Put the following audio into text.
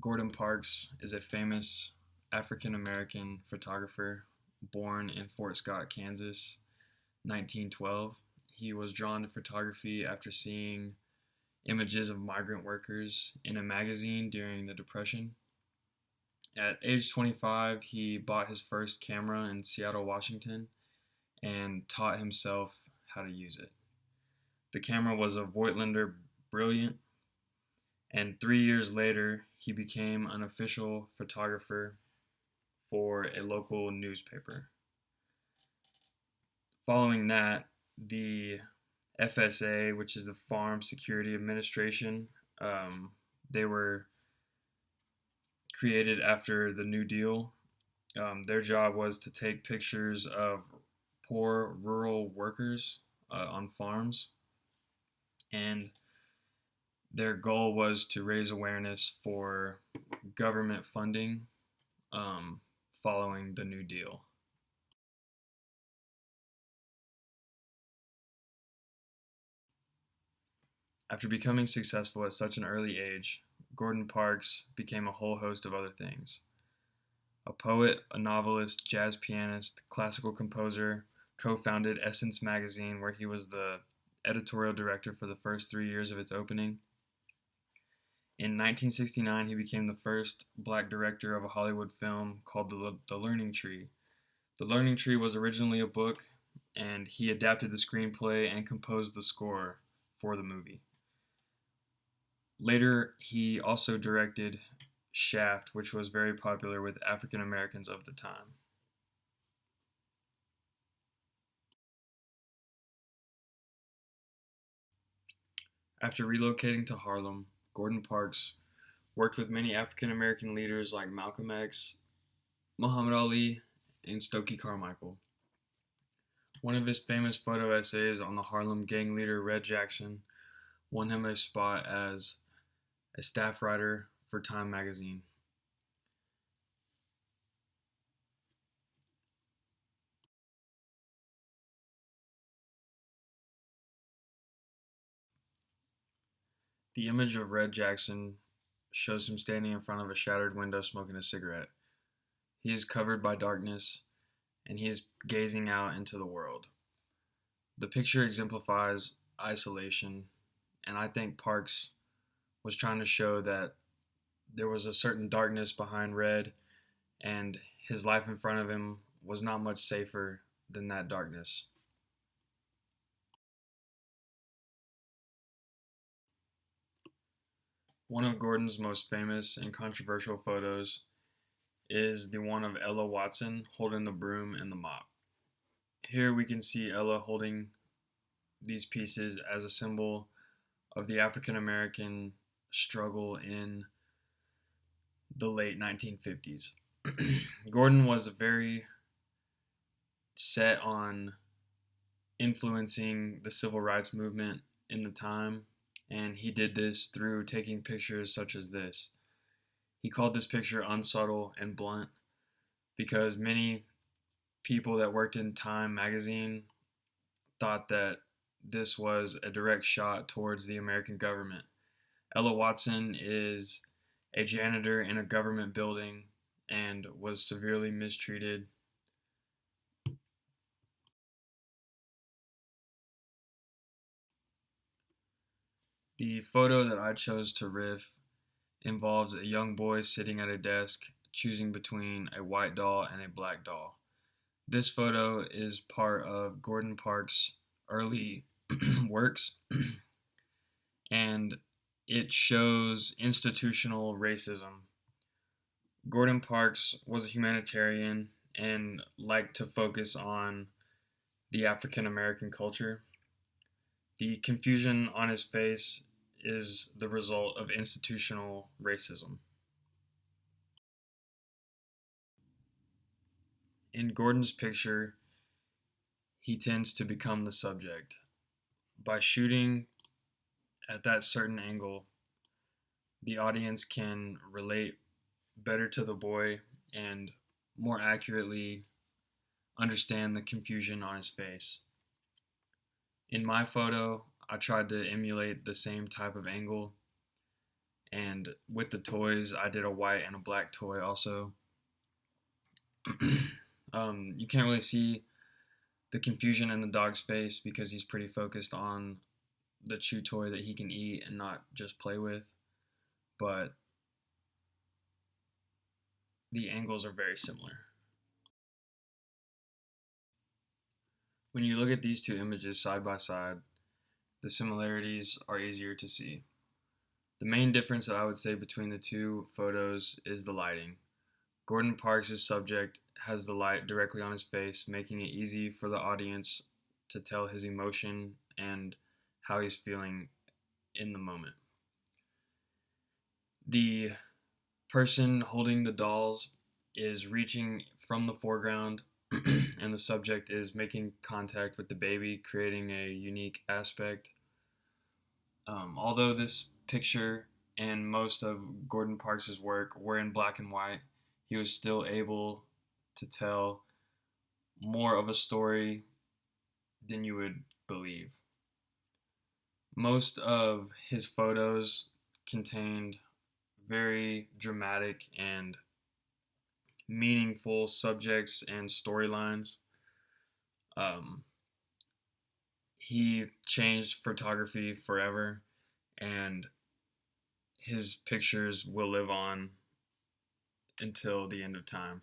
Gordon Parks is a famous African American photographer born in Fort Scott, Kansas, 1912. He was drawn to photography after seeing images of migrant workers in a magazine during the Depression. At age 25, he bought his first camera in Seattle, Washington, and taught himself how to use it. The camera was a Voigtlander Brilliant, and 3 years later, he became an official photographer for a local newspaper. Following that, the FSA, which is the Farm Security Administration, they were created after the New Deal. Their job was to take pictures of poor rural workers on farms, and their goal was to raise awareness for government funding following the New Deal. After becoming successful at such an early age, Gordon Parks became a whole host of other things. A poet, a novelist, jazz pianist, classical composer, co-founded Essence magazine, where he was the editorial director for the first 3 years of its opening. In 1969, he became the first black director of a Hollywood film called The Learning Tree. The Learning Tree was originally a book, and he adapted the screenplay and composed the score for the movie. Later, he also directed Shaft, which was very popular with African Americans of the time. After relocating to Harlem, Gordon Parks worked with many African American leaders like Malcolm X, Muhammad Ali, and Stokely Carmichael. One of his famous photo essays on the Harlem gang leader Red Jackson won him a spot as a staff writer for Time magazine. The image of Red Jackson shows him standing in front of a shattered window smoking a cigarette. He is covered by darkness, and he is gazing out into the world. The picture exemplifies isolation, and I think Parks was trying to show that there was a certain darkness behind Red, and his life in front of him was not much safer than that darkness. One of Gordon's most famous and controversial photos is the one of Ella Watson holding the broom and the mop. Here we can see Ella holding these pieces as a symbol of the African American struggle in the late 1950s. Gordon was very set on influencing the civil rights movement in the time, and he did this through taking pictures such as this. He called this picture unsubtle and blunt because many people that worked in Time magazine thought that this was a direct shot towards the American government. Ella Watson is a janitor in a government building and was severely mistreated. The photo that I chose to riff involves a young boy sitting at a desk choosing between a white doll and a black doll. This photo is part of Gordon Parks' early works, and it shows institutional racism. Gordon Parks was a humanitarian and liked to focus on the African American culture. The confusion on his face is the result of institutional racism. In Gordon's picture, he tends to become the subject. By shooting at that certain angle, the audience can relate better to the boy and more accurately understand the confusion on his face. In my photo, I tried to emulate the same type of angle, and And with the toys, I did a white and a black toy also. You can't really see the confusion in the dog's face because he's pretty focused on the chew toy that he can eat and not just play with. But the angles are very similar. When you look at these two images side by side, the similarities are easier to see. The main difference that I would say between the two photos is the lighting. Gordon Parks' subject has the light directly on his face, making it easy for the audience to tell his emotion and how he's feeling in the moment. The person holding the dolls is reaching from the foreground and the subject is making contact with the baby, creating a unique aspect. Although this picture and most of Gordon Parks' work were in black and white, he was still able to tell more of a story than you would believe. Most of his photos contained very dramatic and meaningful subjects and storylines. He changed photography forever, and his pictures will live on until the end of time.